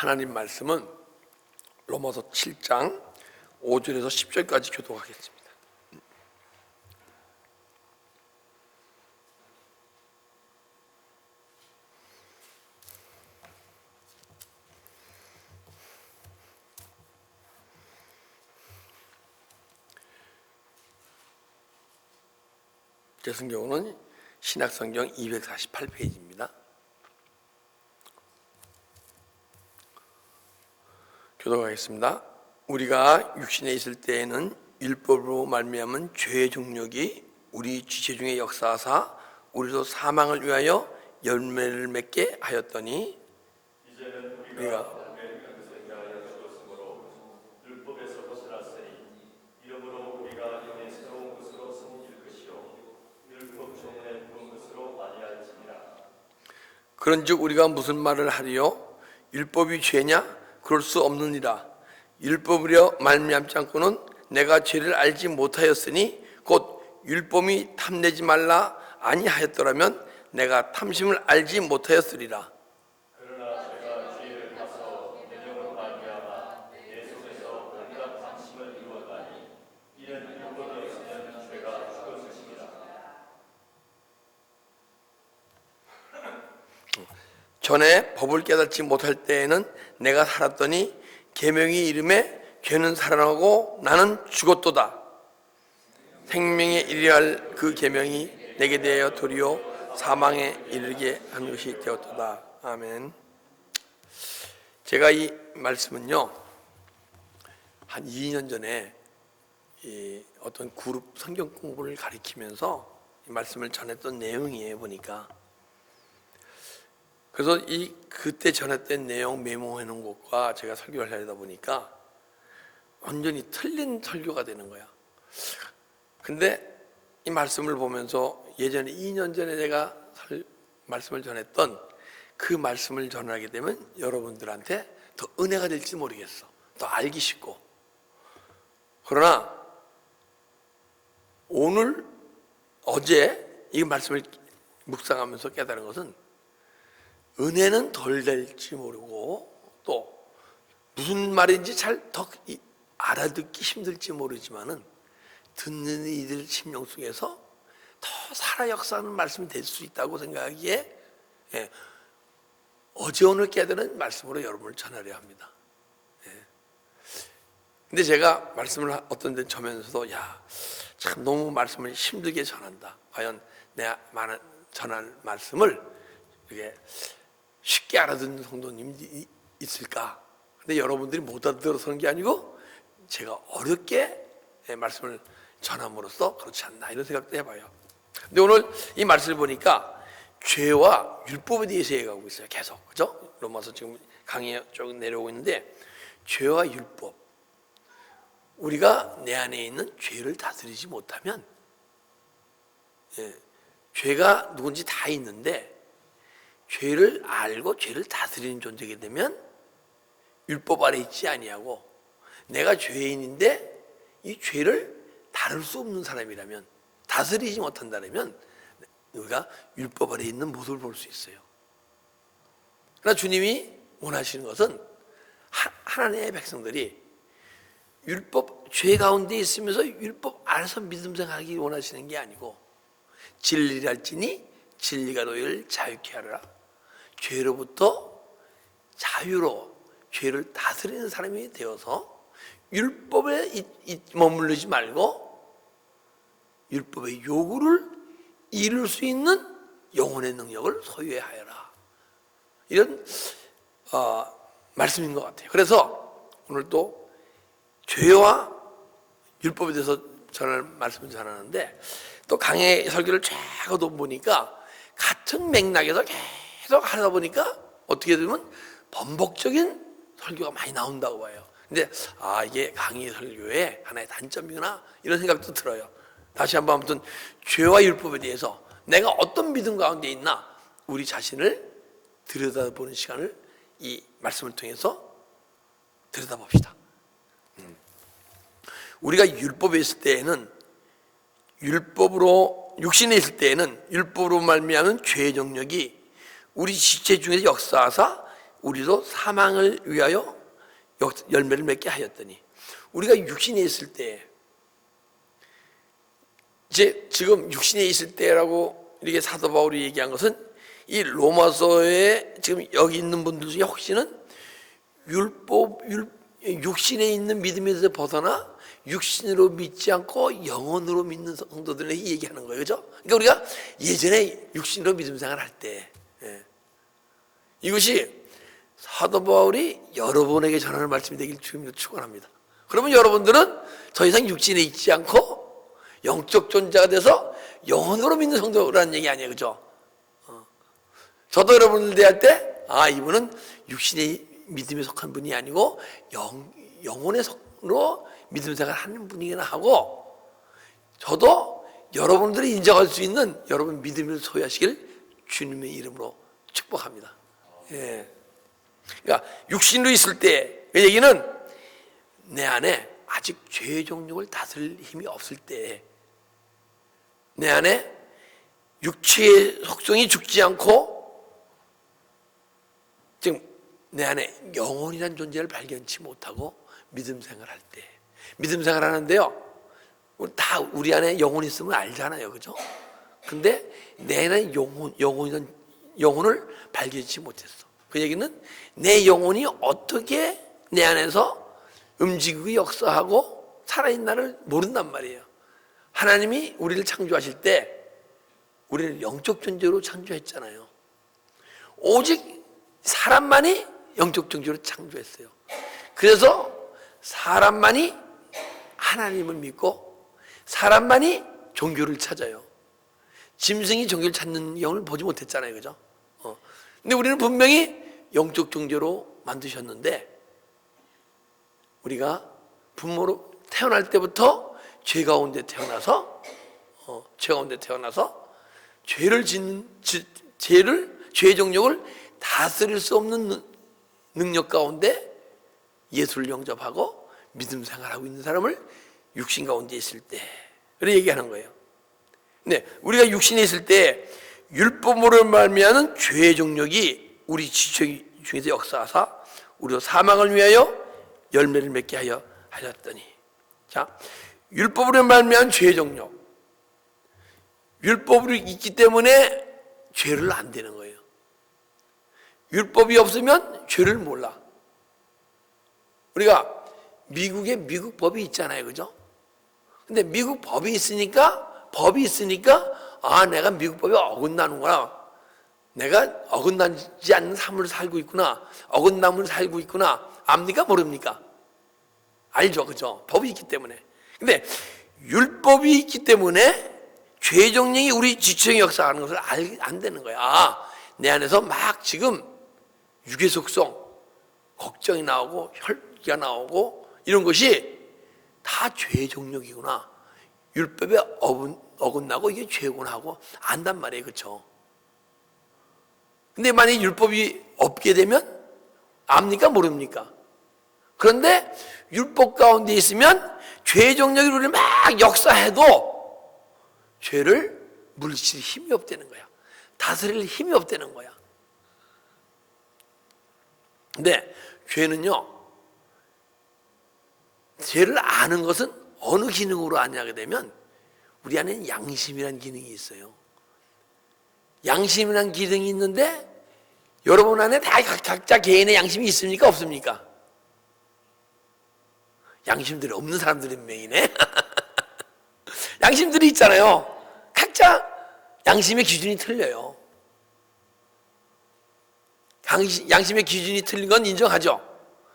하나님 말씀은 로마서 7장 5절에서 10절까지 교독하겠습니다. 제 성경은 신약성경 248페이지입니다. 교독하겠습니다. 우리가 육신에 있을 때에는 율법으로 말미암은 죄의 종력이 우리 지체 중에 역사하사 우리도 사망을 위하여 열매를 맺게 하였더니 이제는 우리가 것에 대하여 죽었으므로 율법에서 벗어났으니 이러므로 우리가 이제 새로운 것으로 섬길 것이요 율법 종에 본 것으로 아니할지니라. 그런즉 우리가 무슨 말을 하리요? 율법이 죄냐? 그럴 수 없느니라. 율법으로 말미암지 않고는 내가 죄를 알지 못하였으니 곧 율법이 탐내지 말라 아니하였더라면 내가 탐심을 알지 못하였으리라. 그러나 제가 죄를 봐서 내령으로 말미암아 내 속에서 온갖 탐심을 이루었다니 이는 율법이 없으면 죄가 죽었으니라. 전에 법을 깨닫지 못할 때에는 내가 살았더니 계명이 이름에 죄는 살아나고 나는 죽었도다. 생명에 이르게 할 그 계명이 내게 대하여 도리어 사망에 이르게 하는 것이 되었도다. 아멘. 제가 이 말씀은요, 한 2년 전에 어떤 그룹 성경 공부를 가리키면서 이 말씀을 전했던 내용이에요. 보니까 그래서 그때 전했던 내용 메모해 놓은 것과 제가 설교를 하려다 보니까 완전히 틀린 설교가 되는 거야. 근데 이 말씀을 보면서 예전에 2년 전에 내가 말씀을 전했던 그 말씀을 전하게 되면 여러분들한테 더 은혜가 될지 모르겠어. 더 알기 쉽고. 그러나 오늘 어제 이 말씀을 묵상하면서 깨달은 것은 은혜는 덜 될지 모르고 또 무슨 말인지 잘 더 알아듣기 힘들지 모르지만은 듣는 이들 심령 속에서 더 살아 역사하는 말씀이 될 수 있다고 생각하기에 어제 오늘 깨달은 말씀으로 여러분을 전하려 합니다. 근데 제가 말씀을 어떤 데 전하면서도 참 너무 말씀을 힘들게 전한다. 과연 내가 전할 말씀을 이게 쉽게 알아듣는 성도님이 있을까? 근데 여러분들이 못 알아들어서 그런 게 아니고 제가 어렵게 말씀을 전함으로써 그렇지 않나 이런 생각도 해봐요. 근데 오늘 이 말씀을 보니까 죄와 율법에 대해서 얘기하고 있어요. 계속. 그죠? 로마서 지금 강의 쭉 내려오고 있는데 죄와 율법. 우리가 내 안에 있는 죄를 다스리지 못하면 죄가 누군지 다 있는데 죄를 알고 죄를 다스리는 존재가 되면 율법 아래 있지 아니하고 내가 죄인인데 이 죄를 다룰 수 없는 사람이라면 다스리지 못한다면 우리가 율법 아래 있는 모습을 볼 수 있어요. 그러나 주님이 원하시는 것은 하나님의 백성들이 율법 죄 가운데 있으면서 율법 안에서 믿음 생활하기 원하시는 게 아니고 진리랄지니 진리가 너희를 자유케 하리라. 죄로부터 자유로 죄를 다스리는 사람이 되어서 율법에 머무르지 말고 율법의 요구를 이룰 수 있는 영혼의 능력을 소유해야 하여라. 이런 말씀인 것 같아요. 그래서 오늘 또 죄와 율법에 대해서 전할 말씀을 전하는데 또 강의 설교를 쫙 하다 보니까 같은 맥락에서 계속 하다 보니까 어떻게 되면 반복적인 설교가 많이 나온다고 봐요. 근데 이게 강의 설교의 하나의 단점이구나 이런 생각도 들어요. 다시 한번 아무튼 죄와 율법에 대해서 내가 어떤 믿음 가운데 있나 우리 자신을 들여다보는 시간을 이 말씀을 통해서 들여다봅시다. 우리가 율법에 있을 때에는 율법으로 육신에 있을 때에는 율법으로 말미암은 죄의 정력이 우리 지체 중에서 역사하사 우리도 사망을 위하여 열매를 맺게 하였더니, 우리가 육신에 있을 때, 이제 지금 육신에 있을 때라고 이렇게 사도 바울이 얘기한 것은 이 로마서에 지금 여기 있는 분들 중에 혹시는 육신에 있는 믿음에서 벗어나 육신으로 믿지 않고 영혼으로 믿는 성도들에게 얘기하는 거예요. 그죠? 그러니까 우리가 예전에 육신으로 믿음 생활 할 때, 이것이 사도 바울이 여러분에게 전하는 말씀이 되길 주님으로 축원합니다. 그러면 여러분들은 더 이상 육신에 있지 않고 영적 존재가 돼서 영혼으로 믿는 성도라는 얘기 아니에요. 그죠? 저도 여러분들 대할 때, 이분은 육신의 믿음에 속한 분이 아니고 영혼의 속으로 믿음 생활 하는 분이구나 하고, 저도 여러분들이 인정할 수 있는 여러분 믿음을 소유하시길 주님의 이름으로 축복합니다. 예. 그러니까 육신으로 있을 때, 그 얘기는 내 안에 아직 죄의 종력을 다스릴 힘이 없을 때, 내 안에 육체의 속성이 죽지 않고 지금 내 안에 영혼이라는 존재를 발견치 못하고 믿음 생활할 때, 믿음 생활하는데요, 다 우리 안에 영혼이 있으면 알잖아요. 그죠? 근데 내 안에 영혼을 발견치 못했어. 그 얘기는 내 영혼이 어떻게 내 안에서 움직이고 역사하고 살아있나를 모른단 말이에요. 하나님이 우리를 창조하실 때 우리를 영적 존재로 창조했잖아요. 오직 사람만이 영적 존재로 창조했어요. 그래서 사람만이 하나님을 믿고 사람만이 종교를 찾아요. 짐승이 종교를 찾는 영을 보지 못했잖아요. 그죠? 근데 우리는 분명히 영적 존재로 만드셨는데, 우리가 부모로 태어날 때부터 죄 가운데 태어나서 죄의 정욕을 다스릴 수 없는 능력 가운데 예수를 영접하고 믿음 생활하고 있는 사람을 육신 가운데 있을 때, 그래 얘기하는 거예요. 근데 우리가 육신에 있을 때 율법으로 말미암은 죄의 정욕이 우리 지체 중에서 역사하사 우리도 사망을 위하여 열매를 맺게 하였더니, 자, 율법으로 말미암은 죄의 정욕, 율법이 있기 때문에 죄를 안 되는 거예요. 율법이 없으면 죄를 몰라. 우리가 미국 법이 있잖아요. 그죠? 근데 미국 법이 있으니까 내가 미국 법에 어긋나는구나, 내가 어긋나지 않는 삶을 살고 있구나, 어긋남을 살고 있구나, 압니까 모릅니까? 알죠. 그죠? 법이 있기 때문에. 근데 율법이 있기 때문에 죄의 정령이 우리 지체의 역사하는 것을 안 되는 거야. 내 안에서 막 지금 육의 속성, 걱정이 나오고 혈기가 나오고 이런 것이 다 죄의 종력이구나, 율법에 어긋나고 이게 죄구나 하고 안단 말이에요. 그렇죠? 근데 만약에 율법이 없게 되면 압니까 모릅니까? 그런데 율법 가운데 있으면 죄의 종력이 우리를 막 역사해도 죄를 물리칠 힘이 없다는 거야. 다스릴 힘이 없다는 거야. 근데 죄는요, 죄를 아는 것은 어느 기능으로 아냐게 되면 우리 안에는 양심이라는 기능이 있어요. 양심이라는 기능이 있는데 여러분 안에 다 각자 개인의 양심이 있습니까 없습니까? 양심들이 없는 사람들이 명이네. 양심들이 있잖아요. 각자 양심의 기준이 틀려요. 양심의 기준이 틀린 건 인정하죠.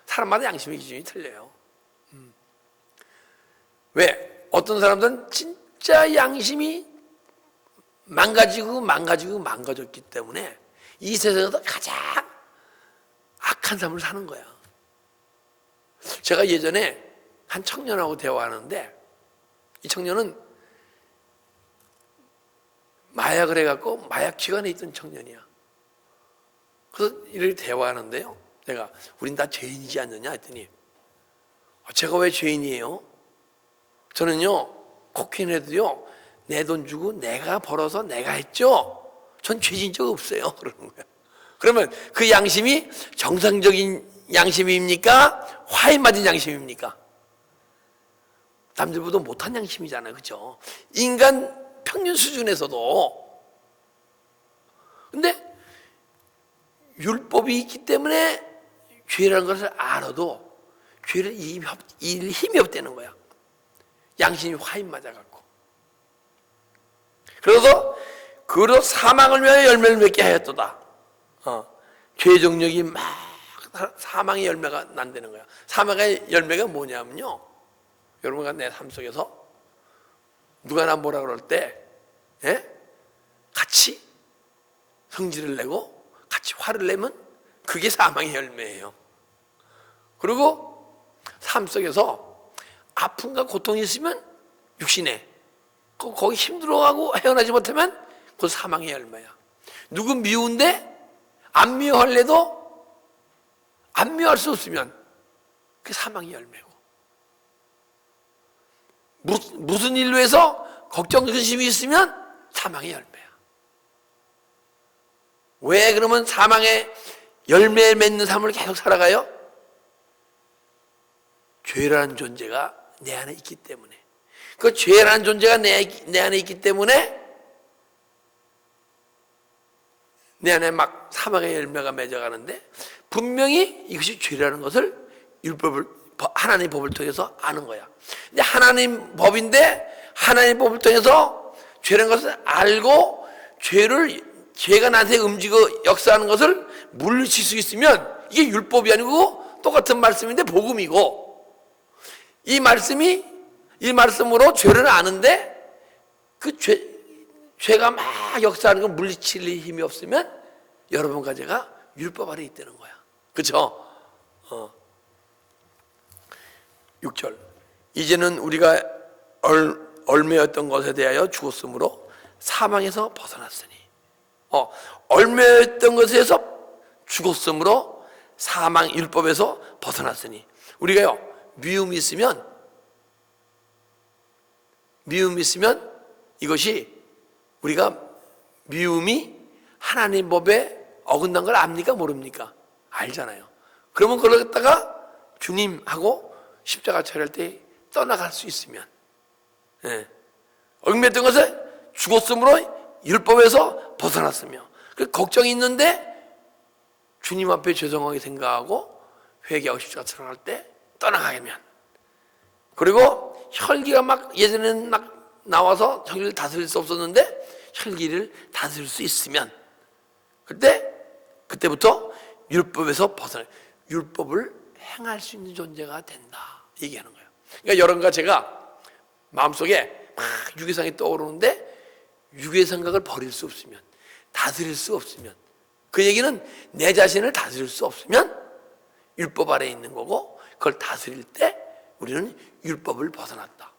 사람마다 양심의 기준이 틀려요. 왜? 어떤 사람들은 진짜 양심이 망가졌기 때문에 이 세상에서 가장 악한 삶을 사는 거야. 제가 예전에 한 청년하고 대화하는데, 이 청년은 마약을 해갖고 마약 기관에 있던 청년이야. 그래서 이렇게 대화하는데요, 내가 우린 다 죄인이지 않느냐 했더니, 제가 왜 죄인이에요? 저는요, 코케인 해도요, 내 돈 주고 내가 벌어서 내가 했죠. 전 죄진 적 없어요. 그러는 거야. 그러면 그 양심이 정상적인 양심입니까? 화에 맞은 양심입니까? 남들보다 못한 양심이잖아요. 그죠? 인간 평균 수준에서도. 근데 율법이 있기 때문에 죄라는 것을 알아도 죄를 이길 힘이 없다는 거야. 양심이 화에 맞아갖고. 그래서 그로 사망을 위하여 열매를 맺게 하였도다. 죄 정력이 막 사망의 열매가 난다는 거야. 사망의 열매가 뭐냐면요, 여러분과 내 삶 속에서 누가 나 뭐라 그럴 때 같이 성질을 내고 같이 화를 내면 그게 사망의 열매예요. 그리고 삶 속에서 아픔과 고통이 있으면 육신에 거기 힘들어하고 헤어나지 못하면 그건 사망의 열매야. 누구 미운데 안 미워할래도 안 미워할 수 없으면 그게 사망의 열매고, 무슨 일로 해서 걱정 근심이 있으면 사망의 열매야. 왜 그러면 사망의 열매 맺는 삶을 계속 살아가요? 죄라는 존재가 내 안에 있기 때문에. 그 죄라는 존재가 내 안에 있기 때문에 내 안에 막 사망의 열매가 맺어가는데, 분명히 이것이 죄라는 것을 하나님의 법을 통해서 아는 거야. 근데 하나님 법인데 하나님 법을 통해서 죄라는 것을 알고 죄가 나한테 움직여 역사하는 것을 물리칠 수 있으면 이게 율법이 아니고 똑같은 말씀인데 복음이고, 이 말씀으로 죄를 아는데 그 죄가 막 역사하는 걸 물리칠 힘이 없으면 여러분과 제가 율법 아래 있다는 거야. 그렇죠? 6절. 이제는 우리가 얼매였던 것에 대하여 죽었으므로 사망에서 벗어났으니. 얼매였던 것에서 죽었으므로 사망 율법에서 벗어났으니. 우리가요, 미움이 있으면 이것이 우리가 미움이 하나님 법에 어긋난 걸 압니까? 모릅니까? 알잖아요. 그러면 그걸 갖다가 주님하고 십자가 처리할 때 떠나갈 수 있으면, 얽매였던 것을 죽었으므로 율법에서 벗어났으며, 그 걱정이 있는데 주님 앞에 죄송하게 생각하고 회개하고 십자가 처리할 때 떠나가면, 그리고 혈기가 막 예전에는 막 나와서 혈기를 다스릴 수 없었는데 혈기를 다스릴 수 있으면 그때부터 율법에서 벗어나 율법을 행할 수 있는 존재가 된다 얘기하는 거예요. 그러니까 여러분과 제가 마음속에 막 유괴상이 떠오르는데 유괴 생각을 버릴 수 없으면, 다스릴 수 없으면, 그 얘기는 내 자신을 다스릴 수 없으면 율법 아래에 있는 거고, 그걸 다스릴 때 우리는 율법을 벗어났다.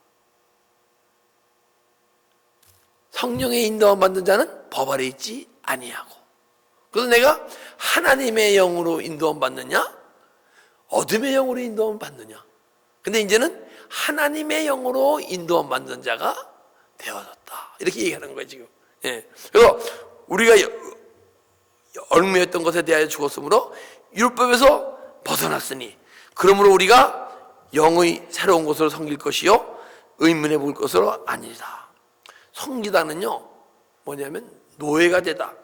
성령의 인도함 받는 자는 법 아래 있지 아니하고. 그래서 내가 하나님의 영으로 인도함 받느냐, 어둠의 영으로 인도함 받느냐. 근데 이제는 하나님의 영으로 인도함 받는 자가 되어졌다. 이렇게 얘기하는 거예요 지금. 그래서 우리가 얽매였던 것에 대하여 죽었으므로 율법에서 벗어났으니, 그러므로 우리가 영의 새로운 것으로 섬길 것이요 의문에 볼 것으로 아니라. 섬기다는요 뭐냐면 노예가 되다,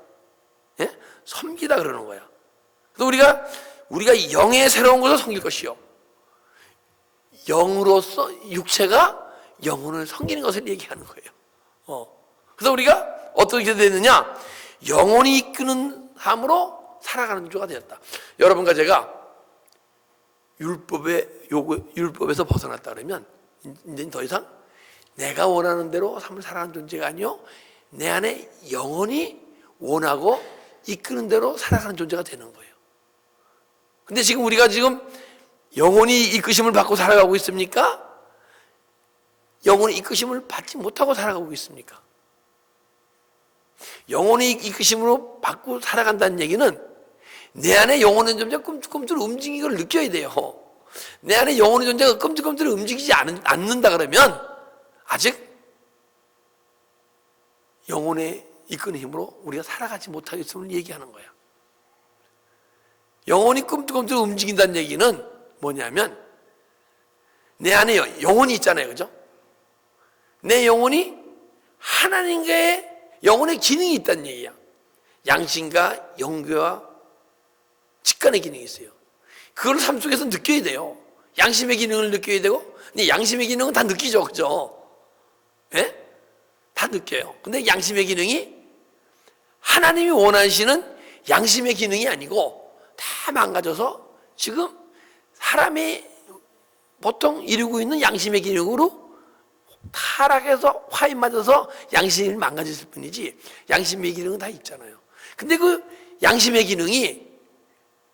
섬기다 그러는 거야. 그래서 우리가 영의 새로운 것을 섬길 것이요, 영으로서 육체가 영혼을 섬기는 것을 얘기하는 거예요. 그래서 우리가 어떻게 되느냐, 영혼이 이끄는 삶으로 살아가는 자가 되었다. 여러분과 제가 율법에서 벗어났다 그러면 이제 더 이상 내가 원하는 대로 삶을 살아가는 존재가 아니요, 내 안에 영혼이 원하고 이끄는 대로 살아가는 존재가 되는 거예요. 근데 지금 우리가 영혼이 이끄심을 받고 살아가고 있습니까? 영혼이 이끄심을 받지 못하고 살아가고 있습니까? 영혼이 이끄심으로 받고 살아간다는 얘기는 내 안에 영혼의 존재가 꿈틀꿈틀 움직이는 걸 느껴야 돼요. 내 안에 영혼의 존재가 꿈틀꿈틀 움직이지 않는다 그러면 아직 영혼의 이끄는 힘으로 우리가 살아가지 못하겠음을 얘기하는 거야. 영혼이 꿈틀꿈틀 움직인다는 얘기는 뭐냐면 내 안에 영혼이 있잖아요. 그죠? 내 영혼이 하나님과의 영혼의 기능이 있다는 얘기야. 양심과 영교와 직관의 기능이 있어요. 그걸 삶 속에서 느껴야 돼요. 양심의 기능을 느껴야 되고, 근데 양심의 기능은 다 느끼죠. 그죠? 예? 다 느껴요. 근데 양심의 기능이 하나님이 원하시는 양심의 기능이 아니고 다 망가져서 지금 사람이 보통 이루고 있는 양심의 기능으로 타락해서 화인 맞아서 양심이 망가졌을 뿐이지 양심의 기능은 다 있잖아요. 근데 그 양심의 기능이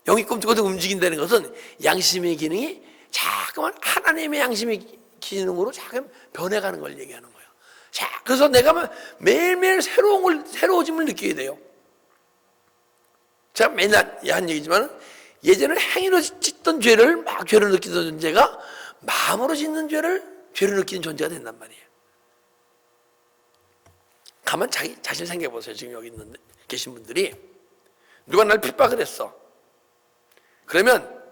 영이 꿈틀꿈틀 움직인다는 것은 양심의 기능이 자꾸만 하나님의 양심의 기능으로 자꾸 변해가는 걸 얘기하는 거예요. 자, 그래서 내가 매일매일 새로워짐을 느끼게 돼요. 제가 맨날 한 얘기지만 예전에 행위로 짓던 죄를 막 죄를 느끼던 존재가 마음으로 짓는 죄를 느끼는 존재가 된단 말이에요. 가만 자신 생각해 보세요. 지금 여기 계신 분들이 누가 날 핍박을 했어. 그러면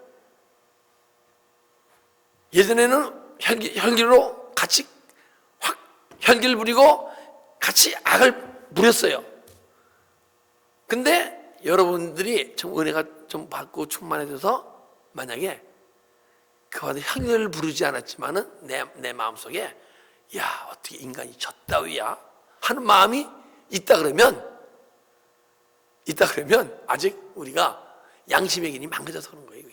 예전에는 혈기로 같이 확 혈기를 부리고 같이 악을 부렸어요. 근데 여러분들이 좀 은혜가 좀 받고 충만해져서 만약에 그와도 혈기를 부르지 않았지만은 내 마음속에 야 어떻게 인간이 졌다위야 하는 마음이 있다 그러면 아직 우리가 양심의 기능이 망가져서 그런 거예요.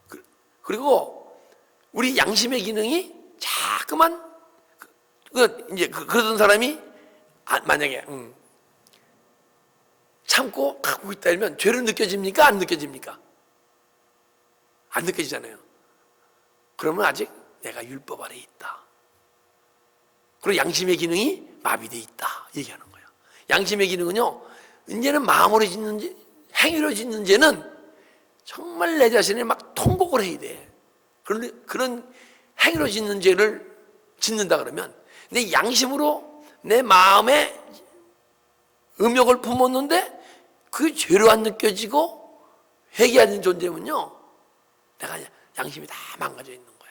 그게. 그리고 우리 양심의 기능이 자꾸만 이제 그러던 사람이 만약에 참고 갖고 있다 하면 죄를 느껴집니까? 안 느껴집니까? 안 느껴지잖아요. 그러면 아직 내가 율법 아래 있다. 그리고 양심의 기능이 마비되어 있다 얘기하는 거예요. 양심의 기능은요, 이제는 마음으로 짓는 죄, 행위로 짓는 죄는 정말 내 자신을 막 통곡을 해야 돼. 그런 행위로 짓는 죄를 짓는다 그러면 내 양심으로 내 마음에 음욕을 품었는데 그게 죄로 안 느껴지고 회개하는 존재면요, 내가 양심이 다 망가져 있는 거야.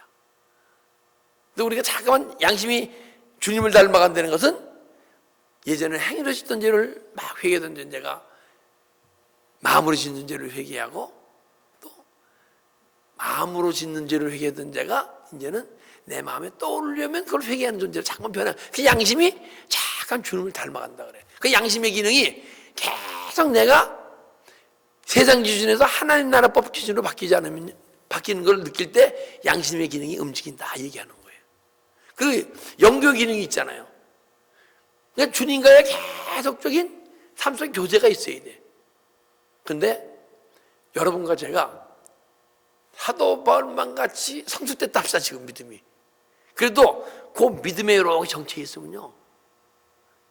근데 우리가 자꾸만 양심이 주님을 닮아간다는 것은 예전에 행위로 짓던 죄를 막 회개하던 존재가 마음으로 짓는 죄를 회개하고 또 마음으로 짓는 죄를 회개하던 자가 이제는 내 마음에 떠오르려면 그걸 회개하는 존재로 잠깐 변해. 그 양심이 잠깐 주님을 닮아간다 그래. 그 양심의 기능이 계속 내가 세상 기준에서 하나님 나라법 기준으로 바뀌지 않으면 바뀌는 걸 느낄 때 양심의 기능이 움직인다 얘기하는 거예요. 그 영교 기능이 있잖아요. 그러니까 주님과의 계속적인 삶 속에 교제가 있어야 돼. 근데 여러분과 제가 사도 바울만 같이 성숙됐다 합시다. 지금 믿음이. 그래도 그 믿음에 이렇게 정체에 있으면요,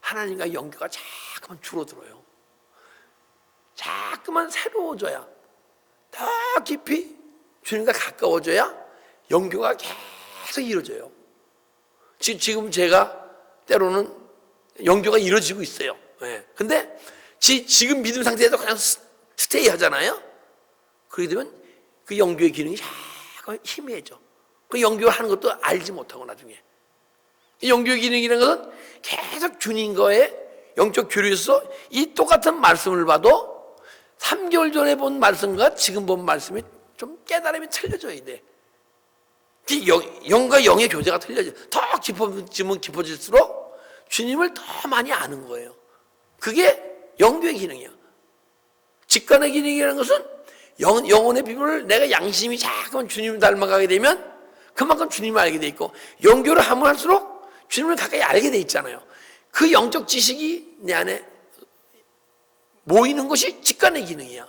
하나님과 연교가 자꾸만 줄어들어요. 자꾸만 새로워져야, 더 깊이 주님과 가까워져야 연교가 계속 이루어져요. 지금 제가 때로는 연교가 이루어지고 있어요. 네. 근데 지금 믿음 상태에서 그냥 스테이 하잖아요. 그렇게 되면 그 연교의 기능이 자꾸 희미해져. 그 연교를 하는 것도 알지 못하고 나중에. 연교의 기능이라는 것은 계속 주님과의 영적 교류에서 이 똑같은 말씀을 봐도 3개월 전에 본 말씀과 지금 본 말씀이 좀 깨달음이 틀려져야 돼. 영과 영의 교제가 틀려져. 더 깊어지면 깊어질수록 주님을 더 많이 아는 거예요. 그게 영교의 기능이야. 직관의 기능이라는 것은 영혼의 비밀을 내가 양심이 자꾸만 주님을 닮아가게 되면 그만큼 주님을 알게 돼 있고, 영교를 하면 할수록 주님을 가까이 알게 돼 있잖아요. 그 영적 지식이 내 안에 모이는 것이 직관의 기능이야.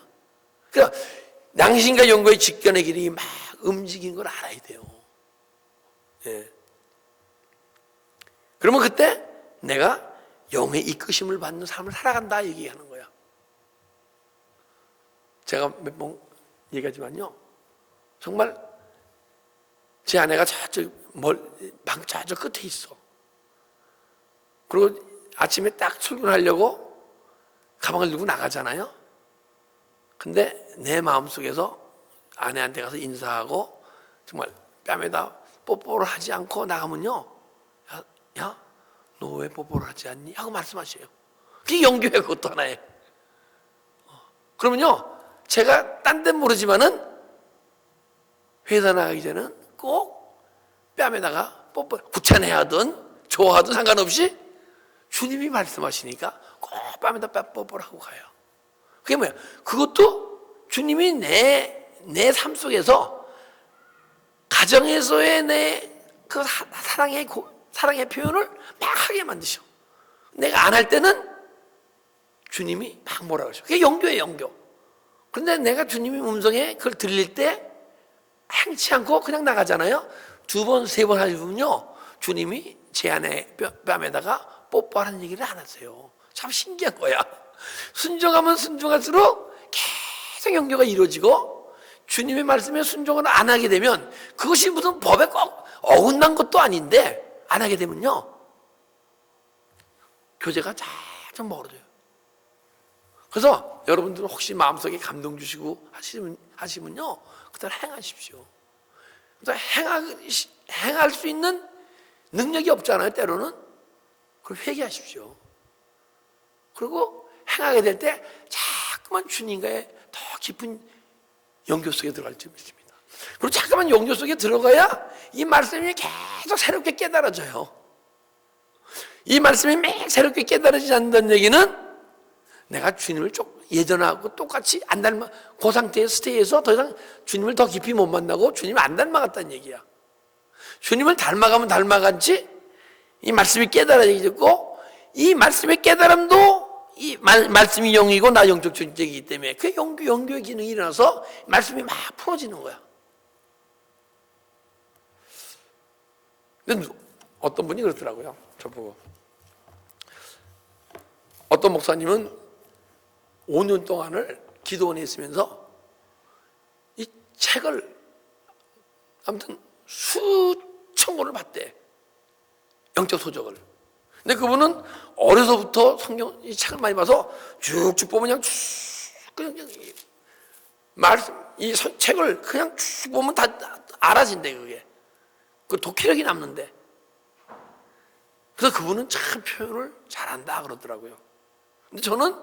그러니까 양심과 영과의 직관의 기능이 막 움직이는 걸 알아야 돼요. 예. 그러면 그때 내가 영의 이끄심을 받는 삶을 살아간다 얘기하는 거야. 제가 몇 번 얘기하지만요, 정말 제 아내가 방 저쪽 끝에 있어. 그리고 아침에 딱 출근하려고 가방을 들고 나가잖아요. 근데 내 마음속에서 아내한테 가서 인사하고 정말 뺨에다 뽀뽀를 하지 않고 나가면요, 야, 너 왜 뽀뽀를 하지 않니? 하고 말씀하셔요. 그게 영교예요. 그것도 하나예요. 그러면요, 제가 딴 데는 모르지만은 회사 나가기 전에는 꼭 뺨에다가 뽀뽀, 구찬해 하든 좋아하든 상관없이 주님이 말씀하시니까 꼭 뺨에다 뽀뽀를 하고 가요. 그게 뭐야? 그것도 주님이 내 삶 속에서 가정에서의 내 그 사랑의 표현을 막 하게 만드셔. 내가 안 할 때는 주님이 막 뭐라 그러셔. 그게 영교예요, 영교. 그런데 내가 주님의 음성에 그걸 들릴 때 행치 않고 그냥 나가잖아요. 2번, 3번 하시면요, 주님이 제 아내 뺨에다가 뽀뽀하는 얘기를 안 하세요. 참 신기한 거야. 순종하면 순종할수록 계속 영교가 이루어지고, 주님의 말씀에 순종을 안 하게 되면 그것이 무슨 법에 꼭 어긋난 것도 아닌데 안 하게 되면요, 교제가 자꾸 멀어져요. 그래서 여러분들은 혹시 마음속에 감동 주시고 하시면요, 그대로 행하십시오. 그래서 행할 수 있는 능력이 없잖아요, 때로는. 그걸 회개하십시오. 그리고 행하게 될 때 자꾸만 주님과의 더 깊은 영교 속에 들어갈 줄 믿습니다. 그리고 자꾸만 영교 속에 들어가야 이 말씀이 계속 새롭게 깨달아져요. 이 말씀이 매일 새롭게 깨달아지지 않는다는 얘기는 내가 주님을 예전하고 똑같이 안 닮아, 그 상태의 스테이에서 더 이상 주님을 더 깊이 못 만나고 주님을 안 닮아갔다는 얘기야. 주님을 닮아가면 닮아간지 이 말씀이 깨달아지고, 이 말씀의 깨달음도 이 말씀이 영이고 나 영적 존재이기 때문에 그 영교의 기능이 일어나서 말씀이 막 풀어지는 거야. 근데 어떤 분이 그렇더라고요, 저보고. 어떤 목사님은 5년 동안을 기도원에 있으면서 이 책을 아무튼 수천 권을 봤대, 영적 소적을. 근데 그분은 어려서부터 성경 이 책을 많이 봐서 쭉쭉 보면 그냥 말씀 이 책을 그냥 쭉 보면 다 알아진대. 그게 그 독해력이 남는데. 그래서 그분은 참 표현을 잘한다 그러더라고요. 근데 저는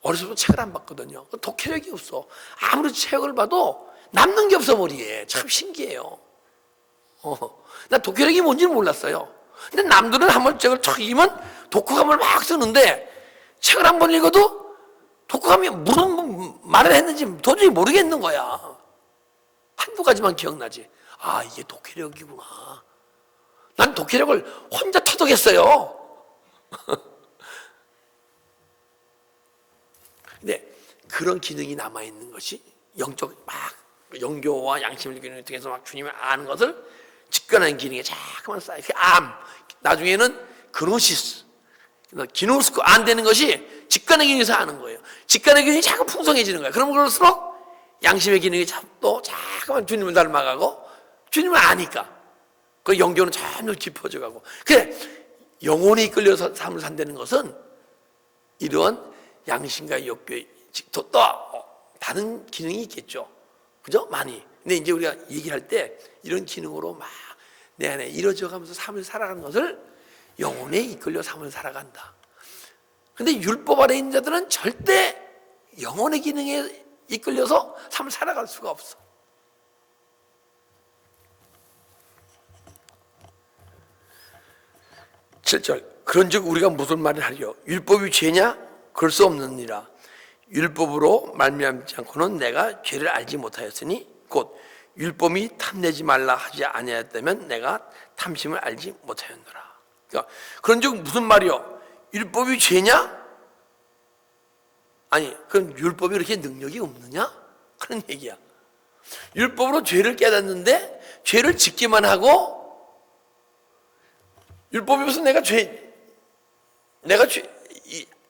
어려서부터 책을 안 봤거든요. 독해력이 없어. 아무리 책을 봐도 남는 게 없어, 머리에. 참 신기해요. 나 독해력이 뭔지는 몰랐어요. 근데 남들은 한 번 책을 척 읽으면 독후감을 막 쓰는데, 책을 한 번 읽어도 독후감이 무슨 말을 했는지 도저히 모르겠는 거야. 한두 가지만 기억나지. 아, 이게 독해력이구나. 난 독해력을 혼자 터득했어요. 근데 그런 기능이 남아있는 것이 영적 영교와 양심을 기능을 통해서 막 주님을 아는 것을 직관하는 기능이 자꾸만 쌓여. 나중에는 그노시스, 기노스코 안 되는 것이 직관의 기능에서 아는 거예요. 직관의 기능이 자꾸 풍성해지는 거예요. 그러면 그럴수록 양심의 기능이 또 자꾸만 주님을 닮아가고 주님을 아니까 그 영교는 점점 깊어져가고. 그래, 영혼이 이끌려서 삶을 산다는 것은 이러한 양심과 욕교의 또 다른 기능이 있겠죠. 그죠? 많이. 근데 이제 우리가 얘기할 때 이런 기능으로 막 내 안에 이루어져 가면서 삶을 살아가는 것을 영혼에 이끌려 삶을 살아간다. 근데 율법 아래 있는 자들은 절대 영혼의 기능에 이끌려서 삶을 살아갈 수가 없어. 그런즉 우리가 무슨 말을 하리요? 율법이 죄냐? 그럴 수 없느니라. 율법으로 말미암지 않고는 내가 죄를 알지 못하였으니 곧 율법이 탐내지 말라 하지 아니하였다면 내가 탐심을 알지 못하였노라. 그러니까 그런즉 무슨 말이요? 율법이 죄냐? 아니, 그럼 율법이 그렇게 능력이 없느냐? 그런 얘기야. 율법으로 죄를 깨닫는데 죄를 짓기만 하고, 율법이 무슨 내가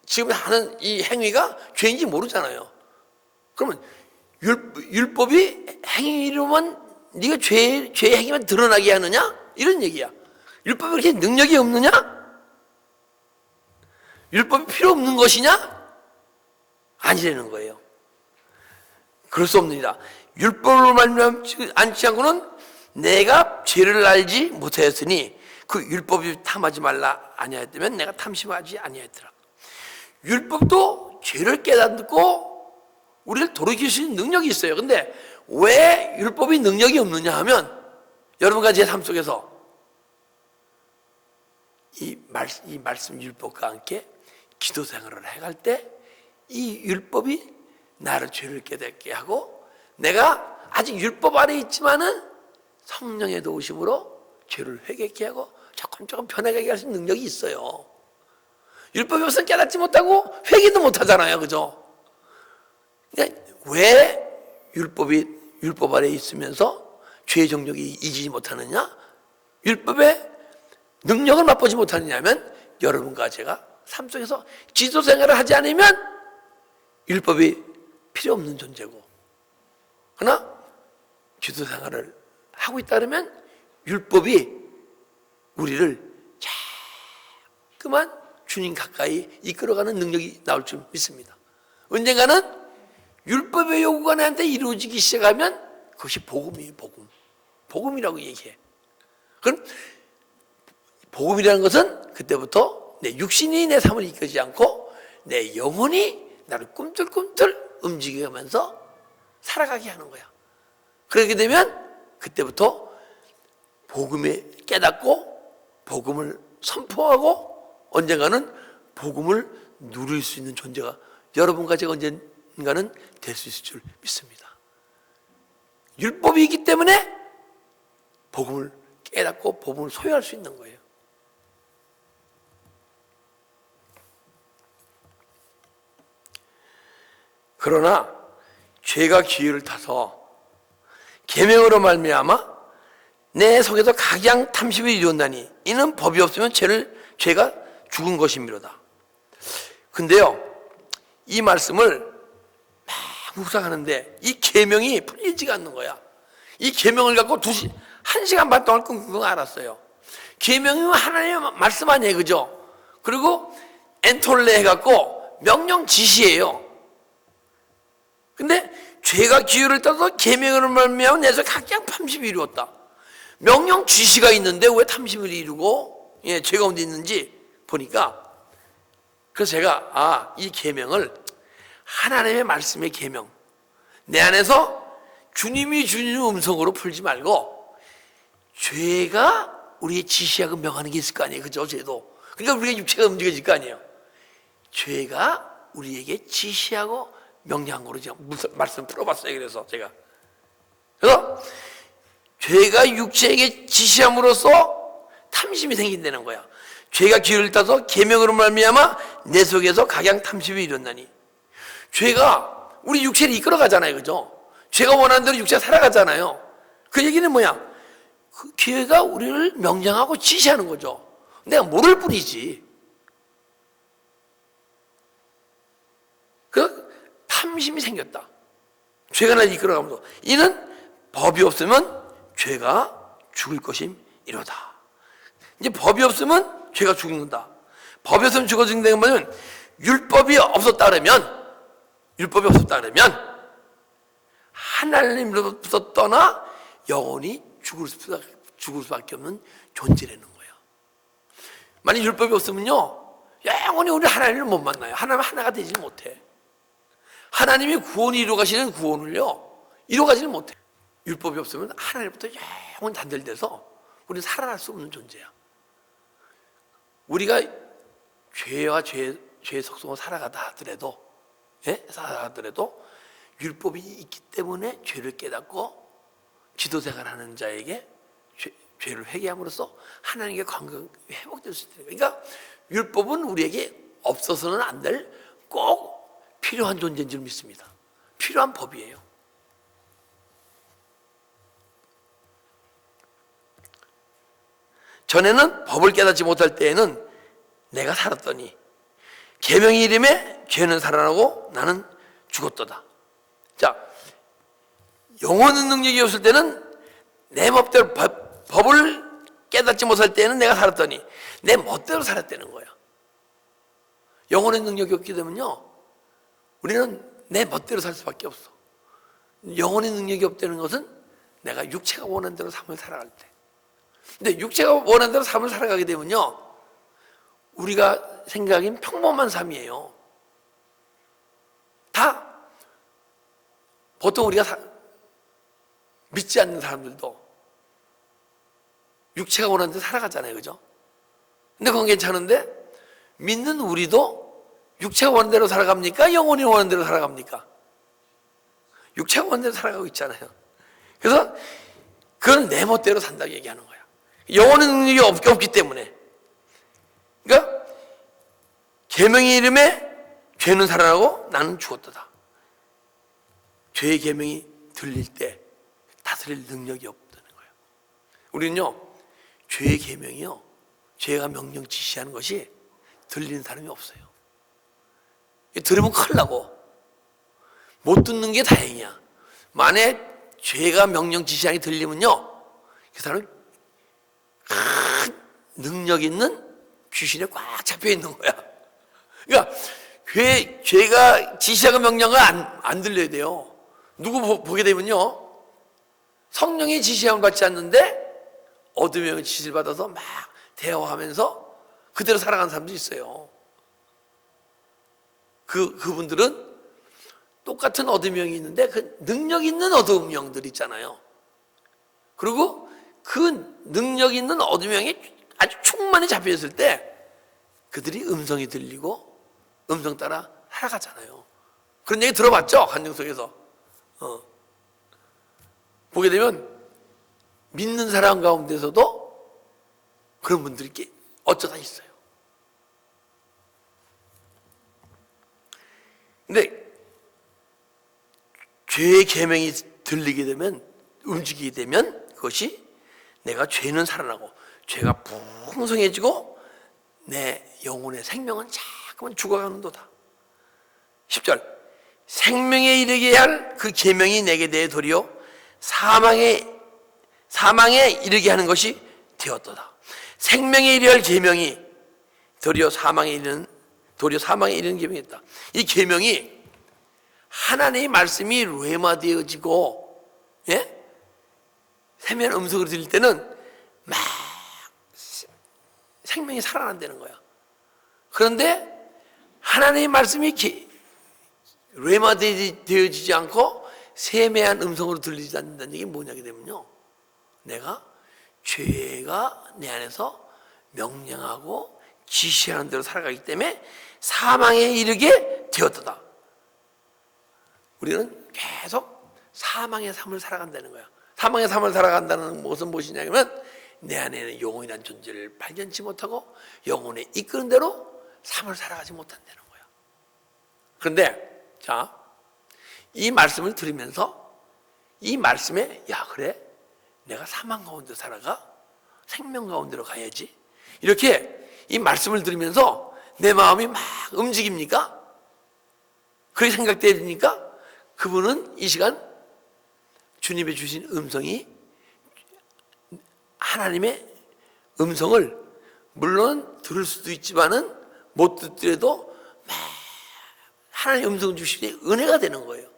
지금 하는 이 행위가 죄인지 모르잖아요. 그러면 율법이 행위로만 네가 죄의 행위만 드러나게 하느냐? 이런 얘기야. 율법이 그렇게 능력이 없느냐? 율법이 필요 없는 것이냐? 아니라는 거예요. 그럴 수 없느니라. 율법으로 말미암지 않지 않고는 내가 죄를 알지 못하였으니 그 율법이 탐하지 말라 아니하였다면 내가 탐심하지 아니하였더라. 율법도 죄를 깨닫고 우리를 돌이킬 수 있는 능력이 있어요. 근데 왜 율법이 능력이 없느냐 하면 여러분과 제 삶 속에서 이 말씀 율법과 함께 기도 생활을 해갈 때 이 율법이 나를 죄를 깨닫게 하고 내가 아직 율법 아래 있지만은 성령의 도우심으로 죄를 회개케 하고 조금 변해가게 할 수 있는 능력이 있어요. 율법이 없으면 깨닫지 못하고 회개도 못하잖아요. 그죠? 그러니까 왜 율법 아래 있으면서 죄의 정욕이 이기지 못하느냐? 율법의 능력을 맛보지 못하느냐면 여러분과 제가 삶 속에서 지도 생활을 하지 않으면 율법이 필요 없는 존재고, 그러나 지도 생활을 하고 있다 그러면 율법이 우리를 자꾸만 주님 가까이 이끌어가는 능력이 나올 줄 믿습니다. 언젠가는 율법의 요구가 나한테 이루어지기 시작하면 그것이 복음이에요. 복음이라고 얘기해. 그럼 복음이라는 것은 그때부터 내 육신이 내 삶을 이끌지 않고 내 영혼이 나를 꿈틀꿈틀 움직이면서 살아가게 하는 거야. 그렇게 되면 그때부터 복음에 깨닫고 복음을 선포하고 언젠가는 복음을 누릴 수 있는 존재가 여러분과 제가 언젠가는 될 수 있을 줄 믿습니다. 율법이 있기 때문에 복음을 깨닫고 복음을 소유할 수 있는 거예요. 그러나 죄가 기회를 타서 계명으로 말미암아 내 속에서 각양 탐심이 이루었나니 이는 법이 없으면 죄가 죽은 것이미로다. 근데요, 이 말씀을 막 묵상하는데 이 계명이 풀리지가 않는 거야. 이 계명을 갖고 1시간 반 동안 끙끙 앓았어요. 계명이면 하나님의 말씀 아니에요, 그죠? 그리고 엔톨레 해갖고 명령 지시예요. 근데 죄가 기회를 따서 계명으로 말미암아 내서 각양 탐심이 이루었다. 명령 지시가 있는데 왜 탐심을 이루고 죄가 어디 있는지 보니까, 그래서 제가 이 계명을 하나님의 말씀의 계명, 내 안에서 주님이 주는 음성으로 풀지 말고 죄가 우리의 지시하고 명하는 게 있을 거 아니에요, 그죠? 죄도. 그러니까 우리가 육체가 움직여질 거 아니에요. 죄가 우리에게 지시하고 명령한 거로 제가 말씀 풀어봤어요. 그래서 죄가 육체에게 지시함으로써 탐심이 생긴다는 거야. 죄가 기회를 따서 계명으로 말미암아 내 속에서 각양 탐심이 일어나니, 죄가 우리 육체를 이끌어가잖아요, 그죠? 죄가 원하는 대로 육체가 살아가잖아요. 그 얘기는 뭐야? 그 기회가 우리를 명령하고 지시하는 거죠. 내가 모를 뿐이지. 그 탐심이 생겼다. 죄가 나를 이끌어가면서 이는 법이 없으면 죄가 죽을 것임이로다. 이제 법이 없으면 죄가 죽는다. 법이 없으면 죽어진다는 말은 율법이 없었다 그러면 하나님으로부터 떠나 영원히 죽을 수밖에 없는 존재라는 거예요. 만약 율법이 없으면요, 영원히 우리 하나님을 못 만나요. 하나님 하나가 되지 못해. 하나님이 구원을 이루어가시는 구원을요, 이루어가지는 못해. 율법이 없으면 하나님부터 영원히 단절돼서 우리는 살아날 수 없는 존재야. 우리가 죄와 죄의 속성을 살아가다 하더라도 율법이 있기 때문에 죄를 깨닫고 지도생활하는 자에게 죄를 회개함으로써 하나님께 건강이 회복될 수 있다. 그러니까 율법은 우리에게 없어서는 안 될 꼭 필요한 존재인 줄 믿습니다. 필요한 법이에요. 전에는 법을 깨닫지 못할 때에는 내가 살았더니 계명의 이름에 죄는 살아나고 나는 죽었도다. 자, 영원한 능력이 없을 때는 내 멋대로 법을 깨닫지 못할 때는 내가 살았더니 내 멋대로 살았다는 거야. 영혼의 능력이 없게 되면요, 우리는 내 멋대로 살 수밖에 없어. 영혼의 능력이 없다는 것은 내가 육체가 원하는 대로 삶을 살아갈 때. 근데 육체가 원하는 대로 삶을 살아가게 되면요, 우리가 생각하기엔 평범한 삶이에요. 다 보통 우리가 믿지 않는 사람들도 육체가 원하는 대로 살아가잖아요, 그죠? 근데 그건 괜찮은데 믿는 우리도 육체가 원하는 대로 살아갑니까? 영혼이 원하는 대로 살아갑니까? 육체가 원하는 대로 살아가고 있잖아요. 그래서 그건 내 멋대로 산다고 얘기하는 거야. 영혼의 능력이 없기 때문에. 그러니까 계명의 이름에 죄는 살아나고 나는 죽었도다. 죄의 계명이 들릴 때 다스릴 능력이 없다는 거예요. 우리는요, 죄의 계명이요, 죄가 명령 지시하는 것이 들리는 사람이 없어요. 들으면 큰일 나고 못 듣는 게 다행이야. 만에 죄가 명령 지시하는 게 들리면요, 그 사람은 큰 능력 있는 귀신에 꽉 잡혀 있는 거야. 그러니까 죄가 지시하고 명령을 안 들려야 돼요. 누구 보게 되면요, 성령의 지시함을 받지 않는데 어둠의 영의 지시를 받아서 막 대화하면서 그대로 살아가는 사람도 있어요. 그분들은 똑같은 어둠의 영이 있는데 그 능력 있는 어둠의 영들 있잖아요. 그리고 그 능력 있는 어둠의 영이 아주 충만히 잡혀있을 때 그들이 음성이 들리고 음성 따라 살아가잖아요. 그런 얘기 들어봤죠? 간증 속에서. 보게 되면 믿는 사람 가운데서도 그런 분들이 어쩌다 있어요. 근데 죄의 계명이 들리게 되면, 움직이게 되면 그것이 내가 죄는 살아나고 죄가 풍성해지고 내 영혼의 생명은 자꾸만 죽어가는도다. 10절, 생명에 이르게 할 그 계명이 내게 대해 도리어 사망에 이르게 하는 것이 되었도다. 생명에 이르게 할 계명이 도리어 사망에 이르는 계명이었다. 이 계명이 하나님의 말씀이 뢰마되어지고, 예? 세미한 음성을 들릴 때는 막 생명이 살아난다는 거야. 그런데 하나님의 말씀이 뢰마되어지지 않고 세미한 음성으로 들리지 않는다는 얘기 뭐냐게 되면요, 내가 죄가 내 안에서 명령하고 지시하는 대로 살아가기 때문에 사망에 이르게 되었다. 우리는 계속 사망의 삶을 살아간다는 거야. 사망의 삶을 살아간다는 것은 무엇이냐면 내 안에는 영혼이라는 존재를 발견치 못하고 영혼에 이끄는 대로 삶을 살아가지 못한다는 거야. 그런데 자, 이 말씀을 들으면서 이 말씀에, 야, 그래, 내가 사망 가운데 살아가 생명 가운데로 가야지, 이렇게 이 말씀을 들으면서 내 마음이 막 움직입니까? 그렇게 생각돼야 되니까 그분은 이 시간 주님의 주신 음성이, 하나님의 음성을 물론 들을 수도 있지만은 못 듣더라도 막 하나님의 음성을 주시니 은혜가 되는 거예요.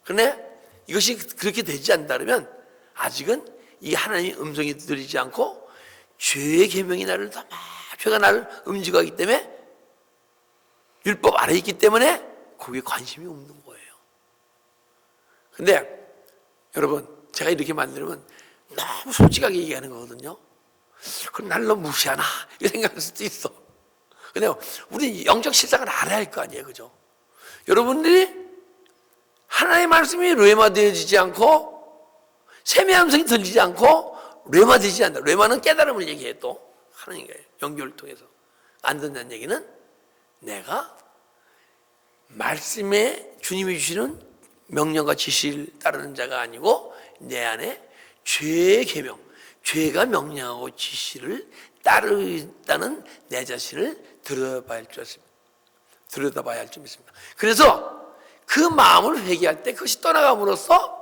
그런데 이것이 그렇게 되지 않다면 아직은 이 하나님의 음성이 들리지 않고 죄의 계명이 나를 더 막, 죄가 나를 움직이기 때문에 율법 아래에 있기 때문에 거기에 관심이 없는 거예요. 근데 여러분, 제가 이렇게 만들면 너무 솔직하게 얘기하는 거거든요. 그럼 날 너무 무시하나? 이렇게 생각할 수도 있어. 근데 우리 영적 실상을 알아야 할 거 아니에요, 그죠? 여러분들이 하나님의 말씀이 뢰마되어지지 않고 세미한 음성이 들리지 않고 뢰마되지 않는다. 뢰마는 깨달음을 얘기해, 또 하나님과 연결을 통해서. 안 듣는 얘기는 내가 말씀에 주님이 주시는 명령과 지시를 따르는 자가 아니고 내 안에 죄의 계명, 죄가 명령하고 지시를 따르다는 내 자신을 들여다봐야 할 점 있습니다. 그래서 그 마음을 회개할 때 그것이 떠나감으로써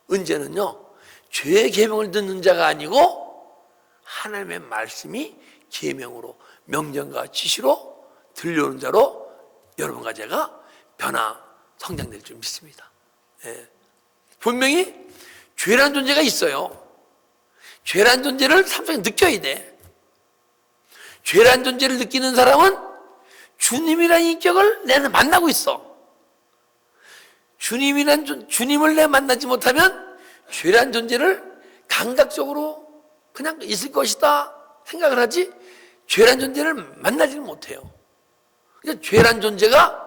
언제는요, 죄의 계명을 듣는 자가 아니고 하나님의 말씀이 계명으로, 명령과 지시로 들려오는 자로 여러분과 제가 변화 성장될 줄 믿습니다. 예. 분명히 죄라는 존재가 있어요. 죄라는 존재를 삶 속에 느껴야 돼. 죄라는 존재를 느끼는 사람은 주님이라는 인격을 내가 만나고 있어. 주님을 내가 만나지 못하면 죄라는 존재를 감각적으로 그냥 있을 것이다 생각을 하지 죄라는 존재를 만나지는 못해요. 그러니까 죄라는 존재가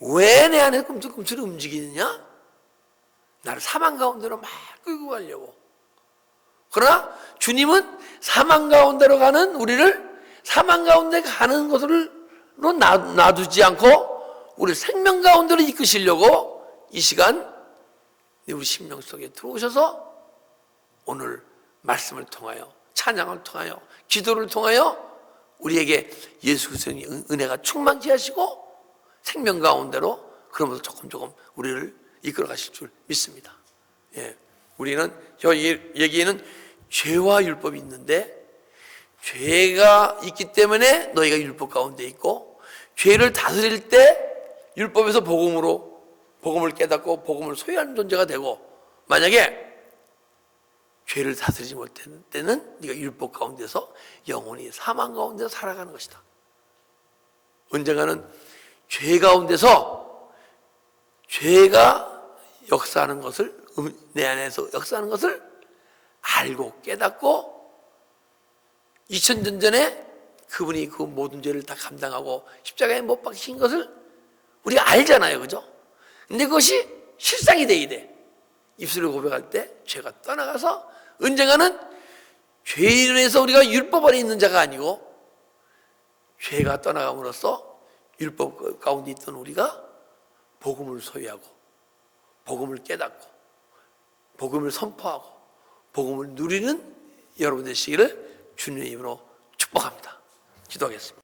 왜 내 안에 꿈틀꿈틀 움직이느냐? 나를 사망 가운데로 막 끌고 가려고. 그러나 주님은 사망 가운데로 가는 우리를 사망 가운데 가는 것으로 놔두지 않고 우리 생명 가운데로 이끄시려고 이 시간 우리 심령 속에 들어오셔서 오늘 말씀을 통하여 찬양을 통하여 기도를 통하여 우리에게 예수 그리스도의 은혜가 충만케 하시고 생명 가운데로 그러면서 조금 우리를 이끌어 가실 줄 믿습니다. 예. 우리는 저 얘기에는 죄와 율법이 있는데 죄가 있기 때문에 너희가 율법 가운데 있고 죄를 다스릴 때 율법에서 복음을 깨닫고 복음을 소유하는 존재가 되고 만약에 죄를 다스리지 못할 때는 네가 율법 가운데서 영원히 사망 가운데서 살아가는 것이다. 언젠가는 죄 가운데서 죄가 역사하는 것을 내 안에서 역사하는 것을 알고 깨닫고 2000년 전에 그분이 그 모든 죄를 다 감당하고 십자가에 못 박히신 것을 우리가 알잖아요. 그죠? 근데 그것이 실상이 돼야 돼. 입술을 고백할 때 죄가 떠나가서 언젠가는 죄인으로 해서 우리가 율법 안에 있는 자가 아니고 죄가 떠나감으로써 율법 가운데 있던 우리가 복음을 소유하고 복음을 깨닫고 복음을 선포하고 복음을 누리는 여러분 되시기를 주님의 이름으로 축복합니다. 기도하겠습니다.